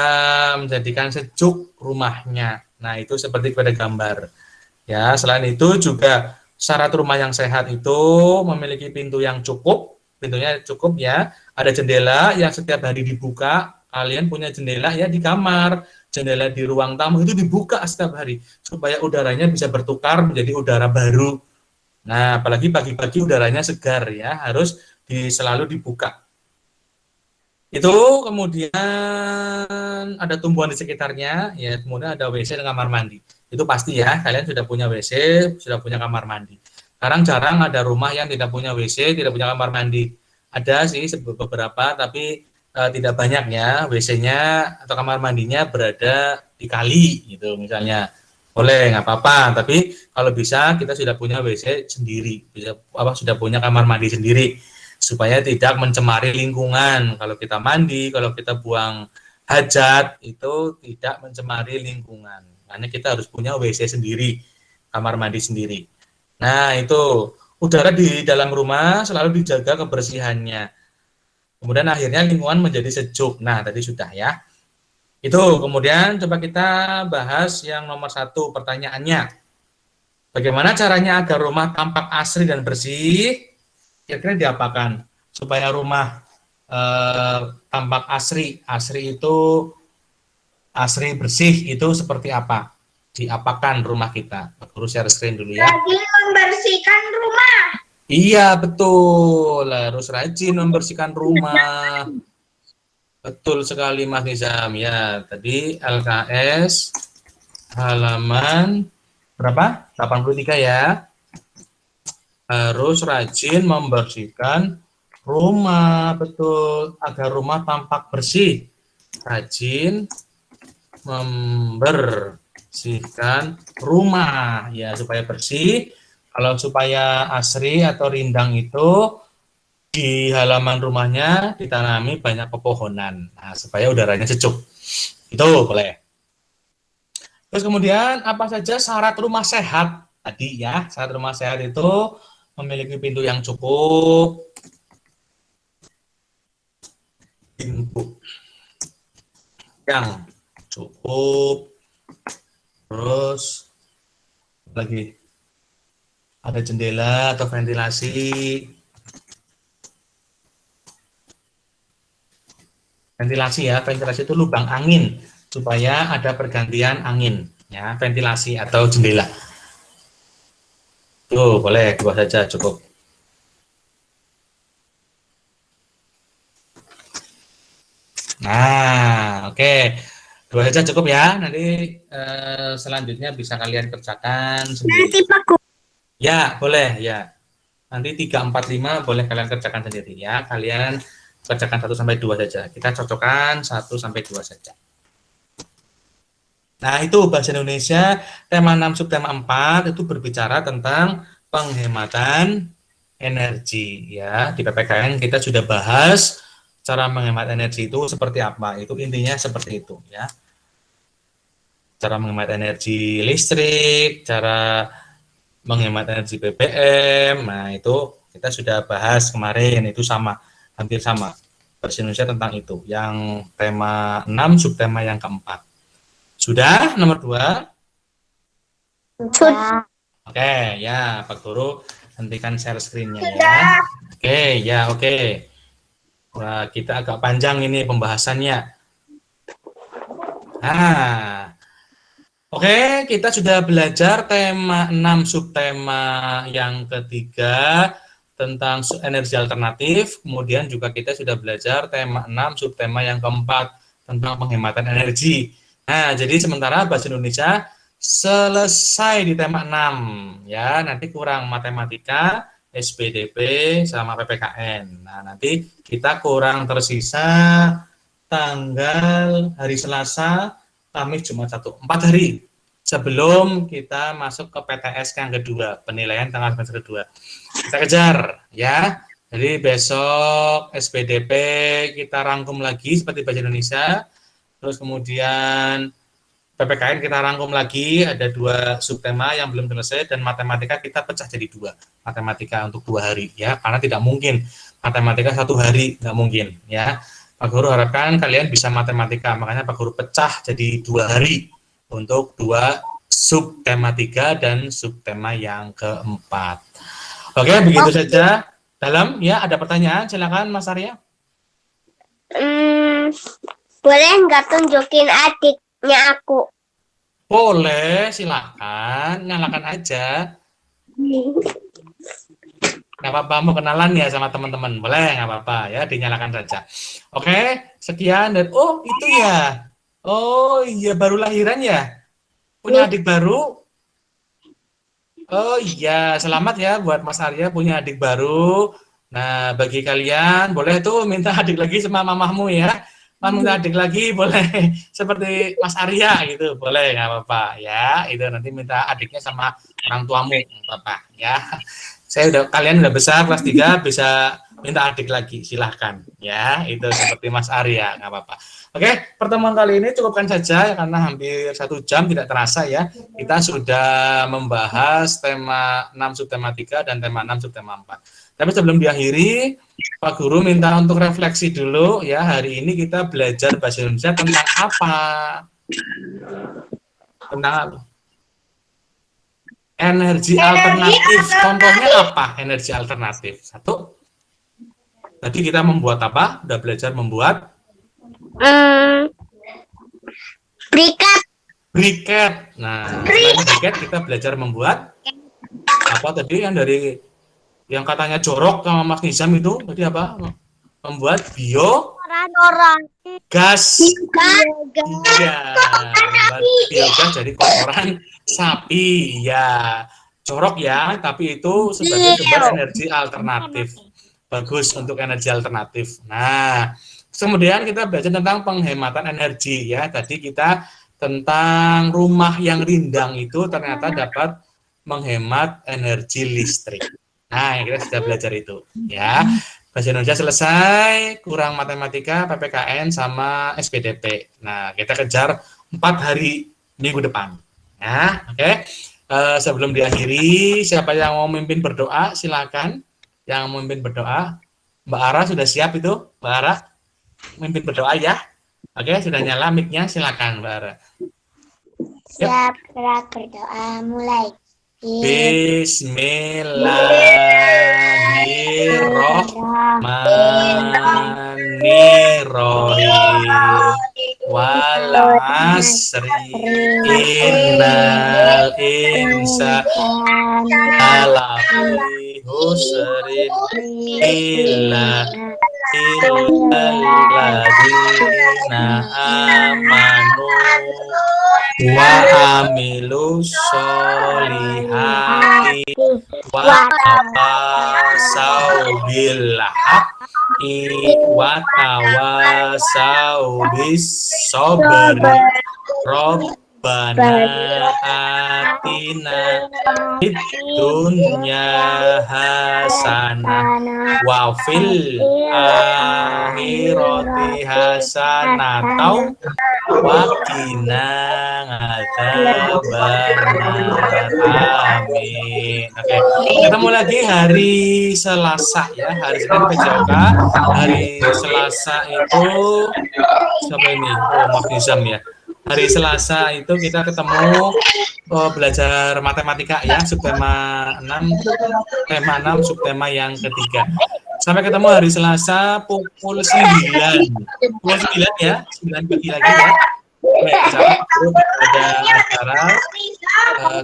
B: menjadikan sejuk rumahnya. Nah, itu seperti pada gambar. Ya, selain itu juga syarat rumah yang sehat itu memiliki pintu yang cukup. Pintunya cukup ya. Ada jendela yang setiap hari dibuka. Kalian punya jendela ya di kamar, jendela di ruang tamu itu dibuka setiap hari supaya udaranya bisa bertukar menjadi udara baru. Nah, apalagi pagi-pagi udaranya segar ya, harus selalu dibuka. Itu kemudian ada tumbuhan di sekitarnya, ya kemudian ada WC dan kamar mandi. Itu pasti ya, kalian sudah punya WC, sudah punya kamar mandi. Sekarang jarang ada rumah yang tidak punya WC, tidak punya kamar mandi. Ada sih beberapa, tapi tidak banyak ya. WC-nya atau kamar mandinya berada di kali, gitu misalnya. Boleh, nggak apa-apa. Tapi kalau bisa kita sudah punya WC sendiri, sudah punya kamar mandi sendiri, supaya tidak mencemari lingkungan. Kalau kita mandi, kalau kita buang hajat, itu tidak mencemari lingkungan. Karena kita harus punya WC sendiri, kamar mandi sendiri. Nah, itu udara di dalam rumah selalu dijaga kebersihannya. Kemudian akhirnya lingkungan menjadi sejuk. Nah, tadi sudah ya. Itu kemudian coba kita bahas yang nomor 1 pertanyaannya. Bagaimana caranya agar rumah tampak asri dan bersih? Kira-kira diapakan supaya rumah tampak asri? Asri itu Asri bersih itu seperti apa? Diapakan rumah kita? Pak Guru share screen dulu ya.
C: Lagi membersihkan rumah.
B: Iya, betul. Harus rajin membersihkan rumah. Betul sekali Mas Nizam. Ya, tadi LKS halaman berapa? 83 ya. Harus rajin membersihkan rumah, betul. Agar rumah tampak bersih. Rajin membersihkan rumah ya supaya bersih. Kalau supaya asri atau rindang itu di halaman rumahnya ditanami banyak pepohonan, nah, supaya udaranya sejuk. Itu boleh. Terus kemudian apa saja syarat rumah sehat tadi ya? Syarat rumah sehat itu memiliki pintu yang cukup, pintu yang cukup, terus lagi ada jendela atau ventilasi. Ventilasi ya, ventilasi itu lubang angin supaya ada pergantian angin ya, ventilasi atau jendela. Tuh, boleh dua saja cukup. Nah, oke. Dua saja cukup ya. Nanti selanjutnya bisa kalian kerjakan sendiri.
C: Nanti Pak Guru.
B: Ya, boleh ya. Nanti 3, 4, 5 boleh kalian kerjakan sendiri ya. Kalian kerjakan 1 sampai 2 saja. Kita cocokkan 1 sampai 2 saja. Nah, itu bahasa Indonesia tema 6 subtema 4 itu berbicara tentang penghematan energi ya. Di PPKN kita sudah bahas cara menghemat energi itu seperti apa. Itu intinya seperti itu ya. Cara menghemat energi listrik, cara menghemat energi BBM. Nah, itu kita sudah bahas kemarin, itu sama, hampir sama. Bahasa Indonesia tentang itu. Yang tema 6, subtema yang keempat. Sudah nomor 2?
C: Sudah.
B: Oke, ya Pak Guru hentikan share screen-nya ya.
C: Sudah.
B: Oke, ya oke. Wah, kita agak panjang ini pembahasannya. Nah, oke, kita sudah belajar tema 6 subtema yang ketiga tentang energi alternatif. Kemudian juga kita sudah belajar tema 6 subtema yang keempat tentang penghematan energi. Nah, jadi sementara bahasa Indonesia selesai di tema 6 ya. Nanti kurang matematika, SPDP sama PPKN. Nah, nanti kita kurang tersisa tanggal hari Selasa, Kamis, Jumat, Sabtu, 4 hari sebelum kita masuk ke PTS yang kedua, penilaian tanggal semester kedua. Kita kejar ya. Jadi besok SPDP kita rangkum lagi seperti bahasa Indonesia. Terus kemudian PPKN kita rangkum lagi, ada 2 subtema yang belum selesai, dan matematika kita pecah jadi 2. Matematika untuk 2 hari ya, karena tidak mungkin matematika 1 hari, nggak mungkin ya. Pak Guru harapkan kalian bisa matematika, makanya Pak Guru pecah jadi 2 hari untuk 2 subtematika dan subtema yang keempat. Oke, begitu saja. Dalam ya, ada pertanyaan, silakan Mas Arya.
C: Boleh nggak tunjukin adiknya aku?
B: Boleh, silakan, nyalakan aja. Nggak apa-apa, mau kenalan ya sama teman-teman, boleh, nggak apa-apa ya, dinyalakan saja. Oke, sekian dan oh itu ya, oh iya baru lahiran ya, punya adik baru. Oh iya, selamat ya buat Mas Arya punya adik baru. Nah, bagi kalian boleh tuh minta adik lagi sama mamahmu ya. Mau minta adik lagi boleh seperti Mas Arya gitu, boleh nggak apa-apa ya. Itu nanti minta adiknya sama orang tuamu, Bapak ya. Kalian udah besar kelas 3 bisa minta adik lagi, silahkan ya. Itu seperti Mas Arya, nggak apa-apa. Oke, pertemuan kali ini cukupkan saja karena hampir 1 jam tidak terasa ya. Kita sudah membahas tema 6 subtema 3 dan tema 6 subtema 4. Tapi sebelum diakhiri, Pak Guru minta untuk refleksi dulu ya. Hari ini kita belajar bahasa Indonesia tentang apa? Tentang apa? Energi alternatif. Contohnya apa? Energi alternatif. 1. Tadi kita membuat apa? Udah belajar membuat
D: Briket.
B: Briket. Nah, selain briket kita belajar membuat apa tadi yang dari yang katanya jorok sama Mas Nizam itu tadi apa? Membuat
D: Orang-orang.
B: gas.
D: Biogas.
B: Iya, membuat biogas dari kotoran sapi. Ya, jorok ya, tapi itu sebagai sumber energi alternatif. Bagus untuk energi alternatif. Nah, kemudian kita belajar tentang penghematan energi ya. Tadi kita tentang rumah yang rindang itu ternyata dapat menghemat energi listrik. Nah, kita sudah belajar itu ya. Bahasa Indonesia selesai, kurang matematika, PPKN sama SPDP. Nah, kita kejar 4 hari minggu depan. Ya, oke. Sebelum diakhiri, siapa yang mau memimpin berdoa, silakan. Yang mau memimpin berdoa, Mbak Ara sudah siap itu, Mbak Ara, memimpin berdoa ya. Oke, sudah nyala mic-nya, silakan Mbak Ara.
D: Siap gerak berdoa mulai.
B: Bismillahirrahmanirrahim. Wal asri innal insana lafi khusrin illa illalladzina amanu wa amilus solihati wa tawasau bil haqqi wa tawasau bis sabri Rabbana atina fid dunya hasanah wa fil akhirati hasanah wa qina adzabannar. Amin. Oke, ketemu lagi hari Selasa ya, hari Senin PJOK. Hari Selasa itu siapa ini? Oh, Mas Nizam ya. Hari Selasa itu kita ketemu belajar matematika ya, subtema 6, tema 6, subtema yang ketiga. Sampai ketemu hari Selasa pukul 9. Pukul 9 ya, 9 pagi lagi ya. Ada acara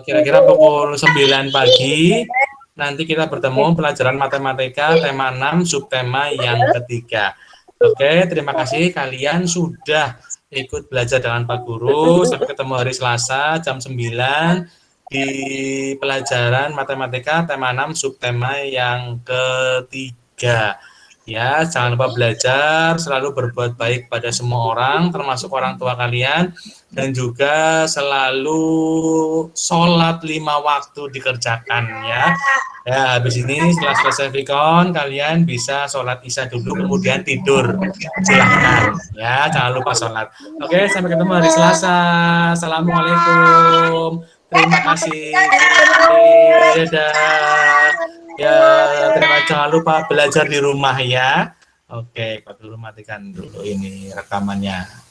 B: kira-kira pukul 9 pagi. Nanti kita bertemu pelajaran matematika tema 6, subtema yang ketiga. Oke, terima kasih kalian sudah ikut belajar dengan Pak Guru. Sampai ketemu hari Selasa jam 9 di pelajaran matematika tema 6 subtema yang ketiga. Ya, jangan lupa belajar, selalu berbuat baik pada semua orang, termasuk orang tua kalian, dan juga selalu sholat 5 waktu dikerjakan ya. Ya, habis ini setelah selesai vikon, kalian bisa sholat isya dulu, kemudian tidur. Silahkan ya, jangan lupa sholat. Oke, sampai ketemu hari Selasa. Assalamualaikum. Terima kasih. Dadah. Ya, jangan lupa belajar di rumah ya. Oke, Pak Guru matikan dulu ini rekamannya.